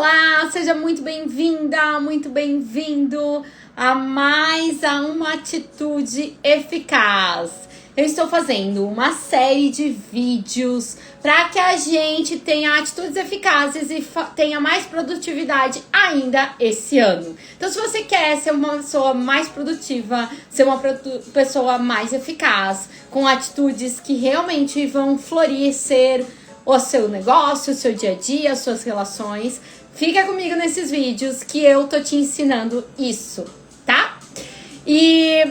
Olá, seja muito bem-vinda, muito bem-vindo a mais uma atitude eficaz. Eu estou fazendo uma série de vídeos para que a gente tenha atitudes eficazes e tenha mais produtividade ainda esse ano. Então, se você quer ser uma pessoa mais produtiva, ser uma pessoa mais eficaz, com atitudes que realmente vão florescer o seu negócio, o seu dia a dia, as suas relações, fica comigo nesses vídeos que eu tô te ensinando isso, tá? E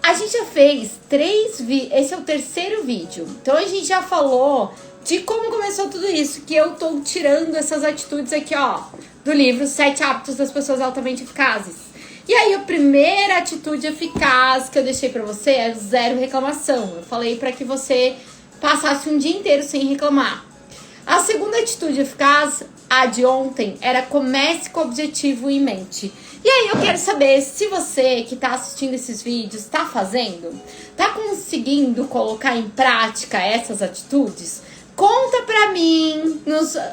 a gente já fez esse é o terceiro vídeo. Então a gente já falou de como começou tudo isso, que eu tô tirando essas atitudes aqui, ó, do livro 7 Hábitos das Pessoas Altamente Eficazes. E aí a primeira atitude eficaz que eu deixei pra você é zero reclamação. Eu falei pra que você passasse um dia inteiro sem reclamar. A segunda atitude eficaz, a de ontem, era comece com o objetivo em mente. E aí eu quero saber se você que está assistindo esses vídeos está fazendo, está conseguindo colocar em prática essas atitudes? Conta pra mim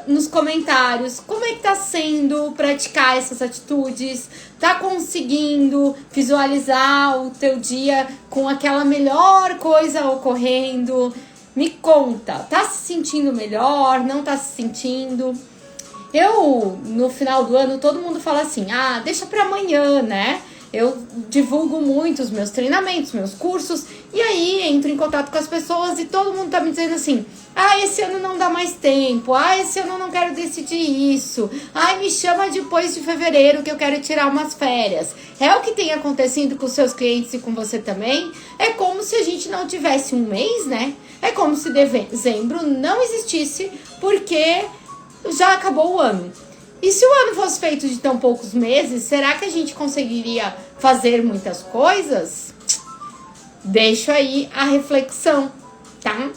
nos comentários como é que tá sendo praticar essas atitudes. Tá conseguindo visualizar o teu dia com aquela melhor coisa ocorrendo? Me conta, tá se sentindo melhor? Não tá se sentindo? No final do ano, todo mundo fala assim, deixa pra amanhã, né? Eu divulgo muito os meus treinamentos, meus cursos, e aí entro em contato com as pessoas e todo mundo tá me dizendo assim, esse ano não dá mais tempo, esse ano eu não quero decidir isso, me chama depois de fevereiro que eu quero tirar umas férias. É o que tem acontecido com os seus clientes e com você também? É como se a gente não tivesse um mês, né? É como se dezembro não existisse porque já acabou o ano. E se o ano fosse feito de tão poucos meses, será que a gente conseguiria fazer muitas coisas? Deixo aí a reflexão, tá?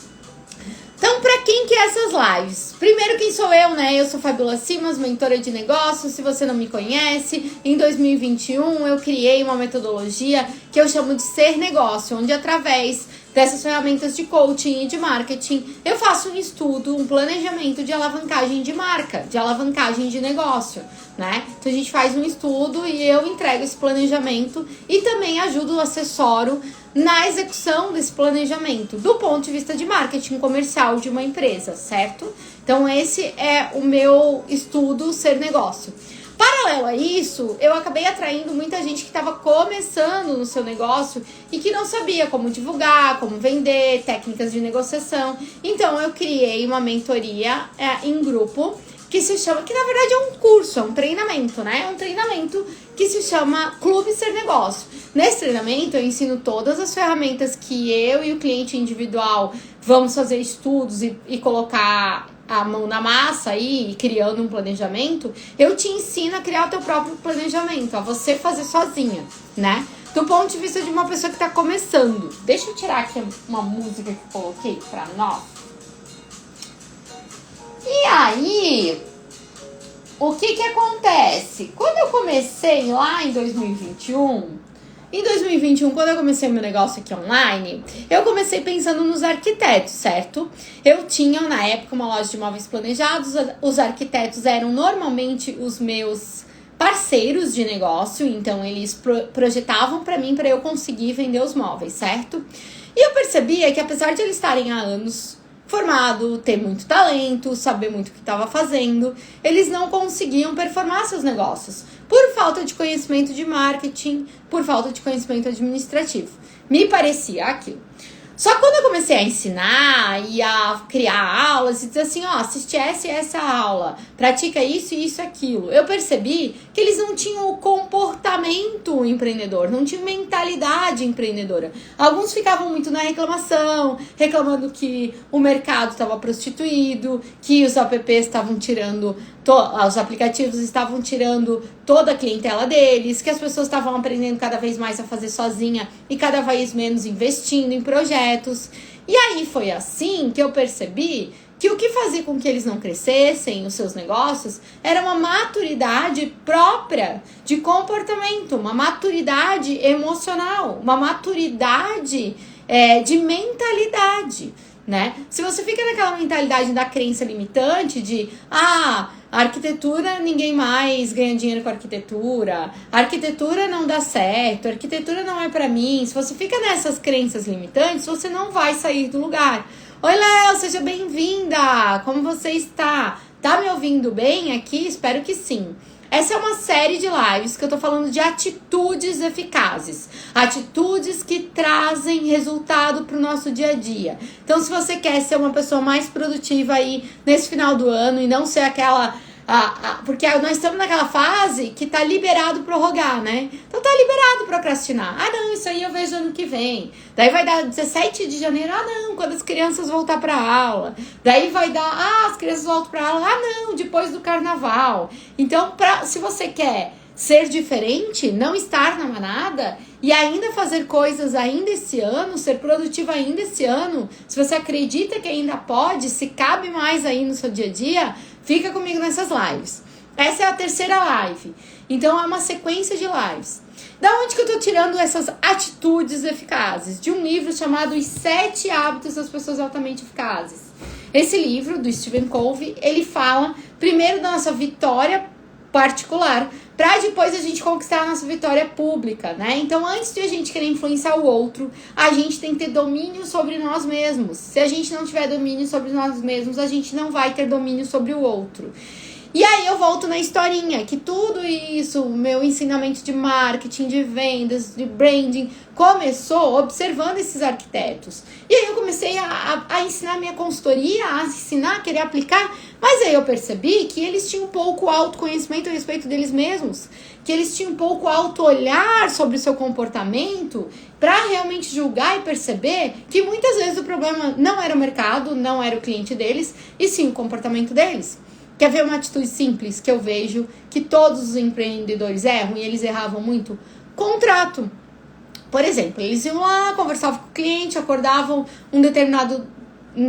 Então, pra quem que é essas lives? Primeiro, quem sou eu, né? Eu sou Fabiola Simas, mentora de negócios. Se você não me conhece, em 2021 eu criei uma metodologia que eu chamo de Ser Negócio, onde através dessas ferramentas de coaching e de marketing, eu faço um estudo, um planejamento de alavancagem de marca, de alavancagem de negócio, né? Então a gente faz um estudo e eu entrego esse planejamento e também ajudo, assessoro na execução desse planejamento, do ponto de vista de marketing comercial de uma empresa, certo? Então esse é o meu estudo Ser Negócio. Paralelo a isso, eu acabei atraindo muita gente que estava começando no seu negócio e que não sabia como divulgar, como vender, técnicas de negociação. Então eu criei uma mentoria em grupo que se chama, que na verdade é um curso, é um treinamento, né? É um treinamento que se chama Clube Ser Negócio. Nesse treinamento eu ensino todas as ferramentas que eu e o cliente individual vamos fazer estudos e colocar a mão na massa aí, criando um planejamento. Eu te ensino a criar o teu próprio planejamento, a você fazer sozinha, né? Do ponto de vista de uma pessoa que tá começando. Deixa eu tirar aqui uma música que eu coloquei pra nós. E aí, o que acontece? Quando eu comecei lá em 2021, quando eu comecei meu negócio aqui online, eu comecei pensando nos arquitetos, certo? Eu tinha, na época, uma loja de móveis planejados. Os arquitetos eram normalmente os meus parceiros de negócio, então eles projetavam para mim, para eu conseguir vender os móveis, certo? E eu percebia que, apesar de eles estarem há anos formado, ter muito talento, saber muito o que estava fazendo, eles não conseguiam performar seus negócios por falta de conhecimento de marketing, por falta de conhecimento administrativo. Me parecia aquilo. Só quando eu comecei a ensinar e a criar aulas e dizer assim, assiste essa aula, pratica isso, isso, aquilo, eu percebi que eles não tinham o comportamento empreendedor, não tinham mentalidade empreendedora. Alguns ficavam muito na reclamação, reclamando que o mercado estava prostituído, que os apps estavam tirando, os aplicativos estavam tirando toda a clientela deles, que as pessoas estavam aprendendo cada vez mais a fazer sozinha e cada vez menos investindo em projetos. E aí foi assim que eu percebi que o que fazia com que eles não crescessem, os seus negócios, era uma maturidade própria de comportamento, uma maturidade emocional, uma maturidade de mentalidade, né? Se você fica naquela mentalidade da crença limitante de A arquitetura, ninguém mais ganha dinheiro com a arquitetura. A arquitetura não dá certo. A arquitetura não é pra mim. Se você fica nessas crenças limitantes, você não vai sair do lugar. Oi, Léo, seja bem-vinda. Como você está? Tá me ouvindo bem aqui? Espero que sim. Essa é uma série de lives que eu tô falando de atitudes eficazes. Atitudes que trazem resultado pro nosso dia a dia. Então, se você quer ser uma pessoa mais produtiva aí nesse final do ano e não ser aquela... porque nós estamos naquela fase que tá liberado prorrogar, né? Então tá liberado procrastinar. Ah, não, isso aí eu vejo ano que vem. Daí vai dar 17 de janeiro. Ah, não, quando as crianças voltar pra aula. Daí vai dar, as crianças voltam pra aula. Ah, não, depois do carnaval. Então, se você quer ser diferente, não estar na manada e ainda fazer coisas ainda esse ano, ser produtiva ainda esse ano, se você acredita que ainda pode, se cabe mais aí no seu dia a dia, fica comigo nessas lives. Essa é a terceira live. Então, é uma sequência de lives. Da onde que eu tô tirando essas atitudes eficazes? De um livro chamado Os 7 Hábitos das Pessoas Altamente Eficazes. Esse livro, do Stephen Covey, ele fala primeiro da nossa vitória particular, para depois a gente conquistar a nossa vitória pública, né? Então, antes de a gente querer influenciar o outro, a gente tem que ter domínio sobre nós mesmos. Se a gente não tiver domínio sobre nós mesmos, a gente não vai ter domínio sobre o outro. E aí eu volto na historinha, que tudo isso, meu ensinamento de marketing, de vendas, de branding, começou observando esses arquitetos. E aí eu comecei a ensinar minha consultoria, a ensinar, a querer aplicar, mas aí eu percebi que eles tinham um pouco autoconhecimento a respeito deles mesmos, que eles tinham um pouco auto-olhar sobre o seu comportamento para realmente julgar e perceber que muitas vezes o problema não era o mercado, não era o cliente deles, e sim o comportamento deles. Quer ver uma atitude simples que eu vejo que todos os empreendedores erram e eles erravam muito? Contrato. Por exemplo, eles iam lá, conversavam com o cliente, acordavam um determinado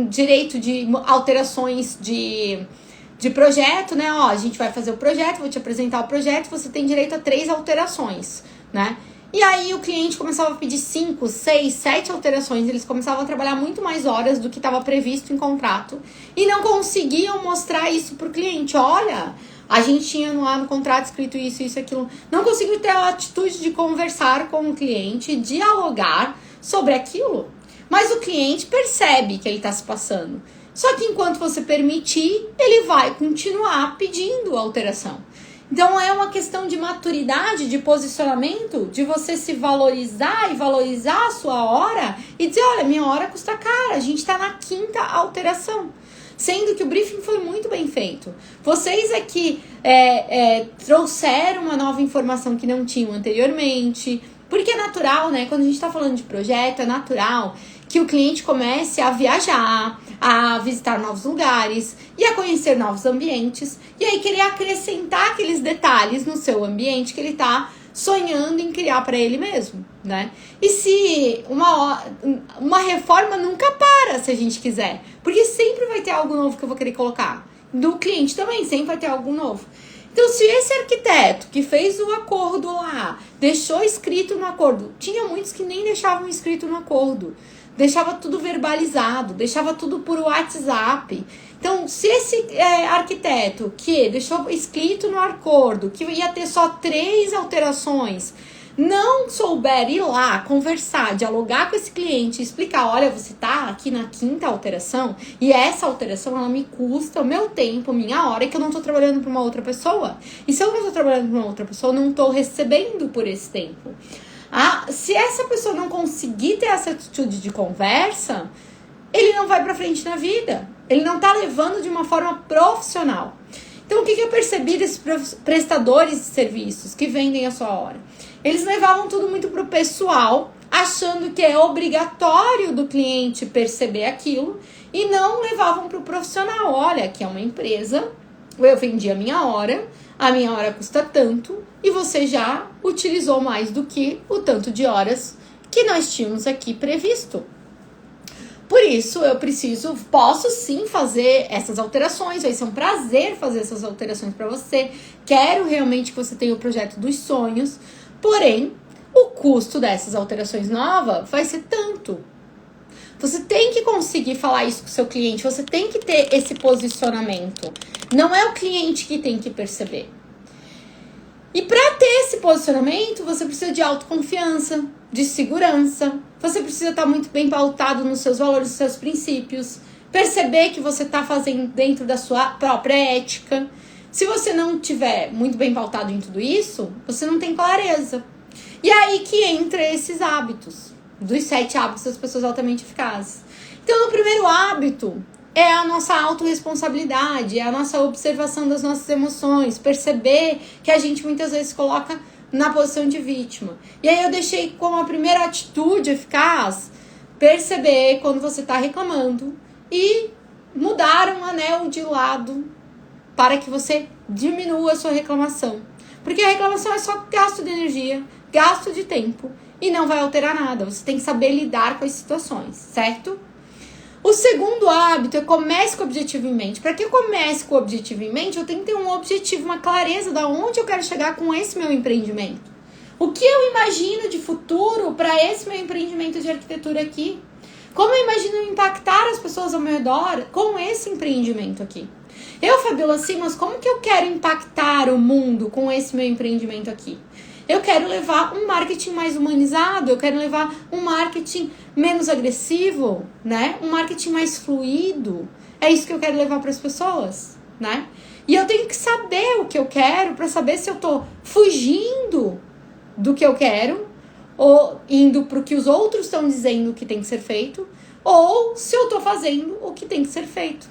direito de alterações de projeto, né? Ó, a gente vai fazer o projeto, vou te apresentar o projeto, você tem direito a 3 alterações, né? E aí o cliente começava a pedir 5, 6, 7 alterações, eles começavam a trabalhar muito mais horas do que estava previsto em contrato e não conseguiam mostrar isso para o cliente. Olha, a gente tinha lá no contrato escrito isso, isso, aquilo. Não conseguiu ter a atitude de conversar com o cliente, dialogar sobre aquilo. Mas o cliente percebe que ele está se passando. Só que enquanto você permitir, ele vai continuar pedindo alteração. Então, é uma questão de maturidade, de posicionamento, de você se valorizar e valorizar a sua hora e dizer, olha, minha hora custa cara, a gente tá na 5ª alteração. Sendo que o briefing foi muito bem feito. Vocês aqui trouxeram uma nova informação que não tinham anteriormente, porque é natural, né? Quando a gente tá falando de projeto, é natural que o cliente comece a viajar, a visitar novos lugares e a conhecer novos ambientes e aí querer acrescentar aqueles detalhes no seu ambiente que ele tá sonhando em criar para ele mesmo, né? E se uma reforma nunca para, se a gente quiser, porque sempre vai ter algo novo que eu vou querer colocar. Do cliente também, sempre vai ter algo novo. Então, se esse arquiteto que fez o acordo lá, deixou escrito no acordo, tinha muitos que nem deixavam escrito no acordo, deixava tudo verbalizado, deixava tudo por WhatsApp. Então, se esse arquiteto que deixou escrito no acordo que ia ter só 3 alterações, não souber ir lá, conversar, dialogar com esse cliente, explicar, olha, você tá aqui na 5ª alteração e essa alteração, ela me custa o meu tempo, minha hora, que eu não tô trabalhando para uma outra pessoa. E se eu não tô trabalhando para uma outra pessoa, eu não tô recebendo por esse tempo. Se essa pessoa não conseguir ter essa atitude de conversa, ele não vai pra frente na vida. Ele não tá levando de uma forma profissional. Então, o que eu percebi desses prestadores de serviços que vendem a sua hora? Eles levavam tudo muito pro pessoal, achando que é obrigatório do cliente perceber aquilo, e não levavam pro profissional. Olha, aqui é uma empresa, eu vendi a minha hora custa tanto, e você já utilizou mais do que o tanto de horas que nós tínhamos aqui previsto. Por isso, posso sim fazer essas alterações, vai ser um prazer fazer essas alterações para você. Quero realmente que você tenha o projeto dos sonhos, porém, o custo dessas alterações novas vai ser tanto. Você tem que conseguir falar isso com o seu cliente, você tem que ter esse posicionamento. Não é o cliente que tem que perceber. E para ter esse posicionamento, você precisa de autoconfiança, de segurança. Você precisa estar muito bem pautado nos seus valores, nos seus princípios. Perceber que você está fazendo dentro da sua própria ética. Se você não tiver muito bem pautado em tudo isso, você não tem clareza. E aí que entra esses hábitos, dos 7 hábitos das pessoas altamente eficazes. Então, o primeiro hábito é a nossa autorresponsabilidade, é a nossa observação das nossas emoções, perceber que a gente muitas vezes coloca na posição de vítima. E aí eu deixei como a primeira atitude eficaz, perceber quando você está reclamando e mudar um anel de lado para que você diminua a sua reclamação. Porque a reclamação é só gasto de energia, gasto de tempo e não vai alterar nada. Você tem que saber lidar com as situações, certo? O segundo hábito é comece com o objetivo em mente. Para que eu comece com o objetivo em mente, eu tenho que ter um objetivo, uma clareza de onde eu quero chegar com esse meu empreendimento. O que eu imagino de futuro para esse meu empreendimento de arquitetura aqui? Como eu imagino impactar as pessoas ao meu redor com esse empreendimento aqui? Eu, Fabiola Simas, como que eu quero impactar o mundo com esse meu empreendimento aqui? Eu quero levar um marketing mais humanizado, eu quero levar um marketing menos agressivo, né? Um marketing mais fluido. É isso que eu quero levar para as pessoas, né? E eu tenho que saber o que eu quero para saber se eu tô fugindo do que eu quero ou indo pro que os outros estão dizendo que tem que ser feito, ou se eu tô fazendo o que tem que ser feito.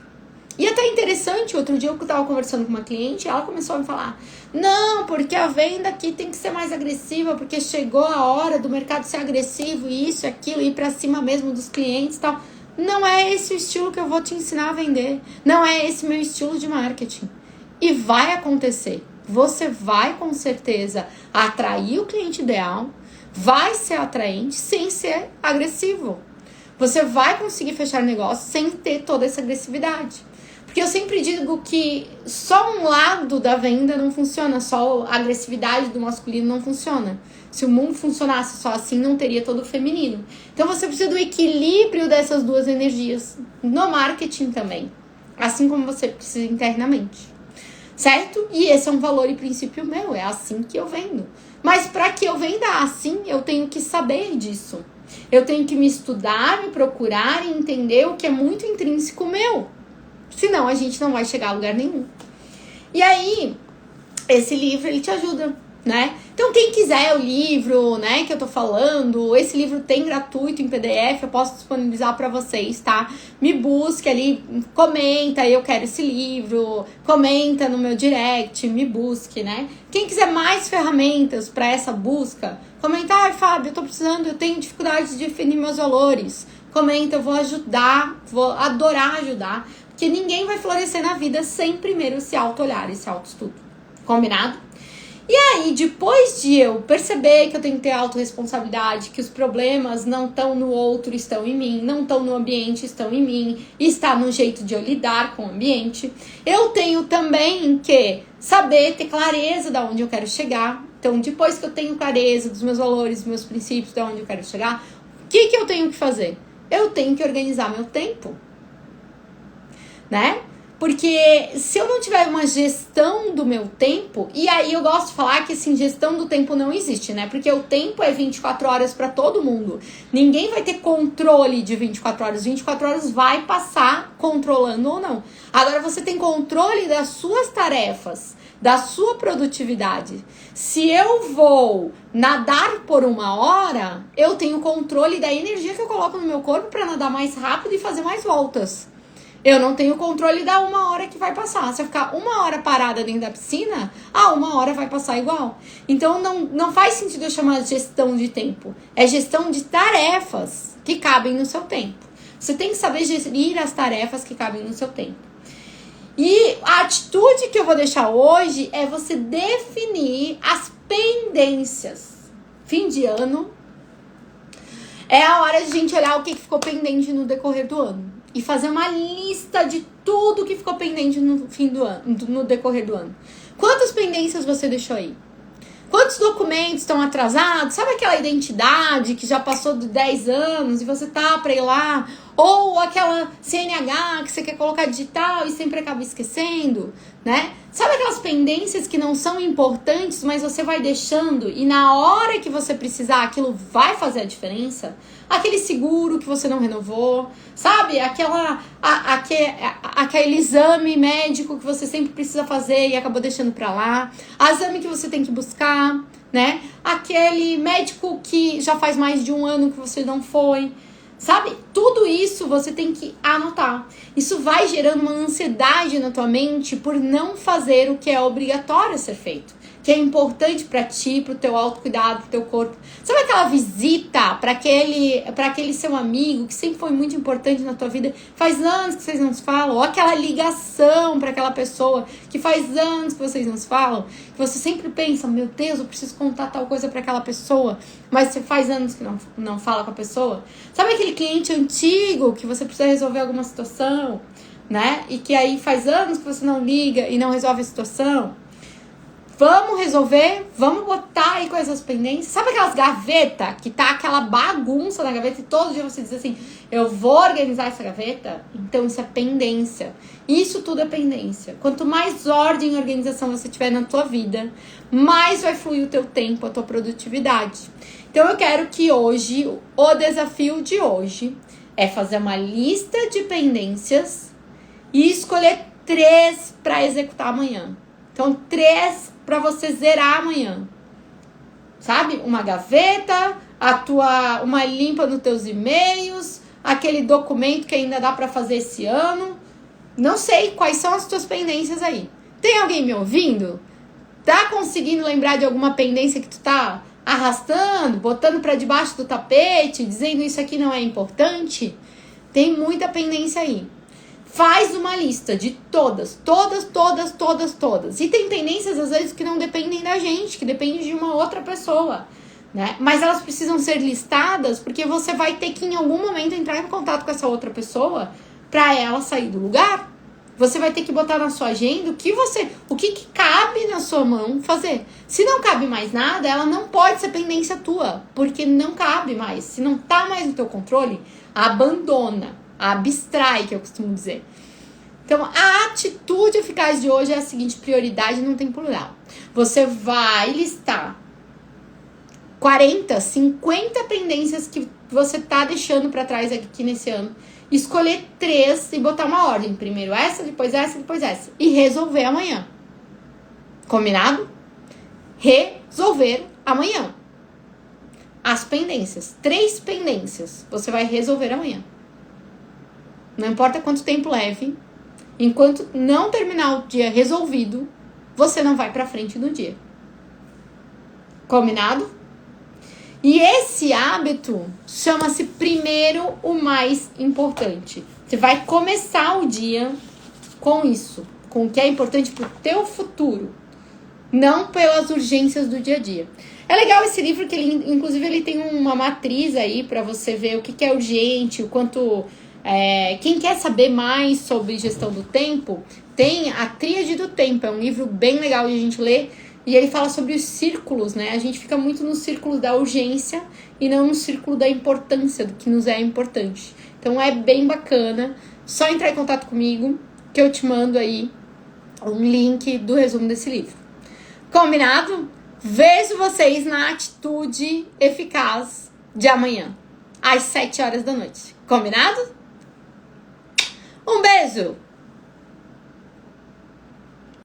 E até interessante, outro dia eu tava conversando com uma cliente, ela começou a me falar, não, porque a venda aqui tem que ser mais agressiva, porque chegou a hora do mercado ser agressivo, e isso, aquilo, ir pra cima mesmo dos clientes e tal. Não é esse o estilo que eu vou te ensinar a vender, não é esse meu estilo de marketing. E vai acontecer, você vai com certeza atrair o cliente ideal, vai ser atraente sem ser agressivo. Você vai conseguir fechar negócio sem ter toda essa agressividade. Porque eu sempre digo que só um lado da venda não funciona, só a agressividade do masculino não funciona. Se o mundo funcionasse só assim, não teria todo o feminino. Então você precisa do equilíbrio dessas duas energias no marketing também, assim como você precisa internamente. Certo? E esse é um valor e princípio meu, é assim que eu vendo. Mas para que eu venda assim, eu tenho que saber disso. Eu tenho que me estudar, me procurar e entender o que é muito intrínseco meu. Senão a gente não vai chegar a lugar nenhum. E aí, esse livro, ele te ajuda, né? Então, quem quiser o livro, né, que eu tô falando, esse livro tem gratuito em PDF, eu posso disponibilizar pra vocês, tá? Me busque ali, comenta, eu quero esse livro, comenta no meu direct, me busque, né? Quem quiser mais ferramentas pra essa busca, comenta, ai, Fábio, eu tô precisando, eu tenho dificuldade de definir meus valores. Comenta, eu vou ajudar, vou adorar ajudar, porque ninguém vai florescer na vida sem primeiro se auto-olhar e se auto-estudo. Combinado? E aí, depois de eu perceber que eu tenho que ter autorresponsabilidade, que os problemas não estão no outro, estão em mim, não estão no ambiente, estão em mim, e está no jeito de eu lidar com o ambiente, eu tenho também que saber, ter clareza de onde eu quero chegar. Então, depois que eu tenho clareza dos meus valores, dos meus princípios, de onde eu quero chegar, o que eu tenho que fazer? Eu tenho que organizar meu tempo, né? Porque se eu não tiver uma gestão do meu tempo, e aí eu gosto de falar que assim, gestão do tempo não existe, né? Porque o tempo é 24 horas para todo mundo. Ninguém vai ter controle de 24 horas. 24 horas vai passar controlando ou não. Agora você tem controle das suas tarefas, da sua produtividade. Se eu vou nadar por 1 hora, eu tenho controle da energia que eu coloco no meu corpo para nadar mais rápido e fazer mais voltas. Eu não tenho controle da 1 hora que vai passar. Se eu ficar 1 hora parada dentro da piscina, 1 hora vai passar igual. Então não faz sentido eu chamar de gestão de tempo. É gestão de tarefas que cabem no seu tempo. Você tem que saber gerir as tarefas que cabem no seu tempo. E a atitude que eu vou deixar hoje é você definir as pendências. Fim de ano é a hora de a gente olhar o que ficou pendente no decorrer do ano. E fazer uma lista de tudo que ficou pendente no fim do ano, no decorrer do ano. Quantas pendências você deixou aí? Quantos documentos estão atrasados? Sabe aquela identidade que já passou de 10 anos e você tá para ir lá? Ou aquela CNH que você quer colocar digital e sempre acaba esquecendo, né? Sabe aquelas pendências que não são importantes, mas você vai deixando e na hora que você precisar aquilo vai fazer a diferença? Aquele seguro que você não renovou, sabe? Aquele exame médico que você sempre precisa fazer e acabou deixando pra lá. Exame que você tem que buscar, né? Aquele médico que já faz mais de um ano que você não foi. Sabe? Tudo isso você tem que anotar. Isso vai gerando uma ansiedade na tua mente por não fazer o que é obrigatório a ser feito. Que é importante pra ti, pro teu autocuidado, pro teu corpo. Sabe aquela visita pra aquele seu amigo que sempre foi muito importante na tua vida? Faz anos que vocês não se falam. Ou aquela ligação pra aquela pessoa que faz anos que vocês não se falam. Que você sempre pensa, meu Deus, eu preciso contar tal coisa pra aquela pessoa. Mas você faz anos que não fala com a pessoa. Sabe aquele cliente antigo que você precisa resolver alguma situação, né? E que aí faz anos que você não liga e não resolve a situação. Vamos resolver, vamos botar aí com essas pendências. Sabe aquelas gavetas que tá aquela bagunça na gaveta e todo dia você diz assim, eu vou organizar essa gaveta? Então isso é pendência. Isso tudo é pendência. Quanto mais ordem e organização você tiver na tua vida, mais vai fluir o teu tempo, a tua produtividade. Então eu quero que hoje, o desafio de hoje é fazer uma lista de pendências e escolher 3 para executar amanhã. Então 3 para você zerar amanhã, sabe? Uma gaveta, uma limpa nos teus e-mails, aquele documento que ainda dá para fazer esse ano. Não sei quais são as tuas pendências aí. Tem alguém me ouvindo? Tá conseguindo lembrar de alguma pendência que tu tá arrastando, botando para debaixo do tapete, dizendo isso aqui não é importante? Tem muita pendência aí. Faz uma lista de todas. E tem pendências, às vezes, que não dependem da gente, que dependem de uma outra pessoa, né? Mas elas precisam ser listadas porque você vai ter que, em algum momento, entrar em contato com essa outra pessoa para ela sair do lugar. Você vai ter que botar na sua agenda o que cabe na sua mão fazer. Se não cabe mais nada, ela não pode ser pendência tua, porque não cabe mais. Se não tá mais no teu controle, abandona. Abstrai, que eu costumo dizer. Então, a atitude eficaz de hoje é a seguinte: prioridade não tem plural. Você vai listar 40, 50 pendências que você tá deixando pra trás aqui nesse ano. Escolher 3 e botar uma ordem. Primeiro essa, depois essa, depois essa. E resolver amanhã. Combinado? Resolver amanhã. As pendências. 3 pendências. Você vai resolver amanhã. Não importa quanto tempo leve, enquanto não terminar o dia resolvido, você não vai pra frente no dia. Combinado? E esse hábito chama-se primeiro o mais importante. Você vai começar o dia com isso, com o que é importante pro teu futuro, não pelas urgências do dia a dia. É legal esse livro que ele, inclusive, ele tem uma matriz aí pra você ver o que é urgente, o quanto... quem quer saber mais sobre gestão do tempo, tem a Tríade do Tempo, é um livro bem legal de a gente ler, e ele fala sobre os círculos, né? A gente fica muito no círculo da urgência e não no círculo da importância, do que nos é importante. Então é bem bacana, só entrar em contato comigo, que eu te mando aí um link do resumo desse livro. Combinado? Vejo vocês na atitude eficaz de amanhã, às 7 horas da noite. Combinado? Um beijo!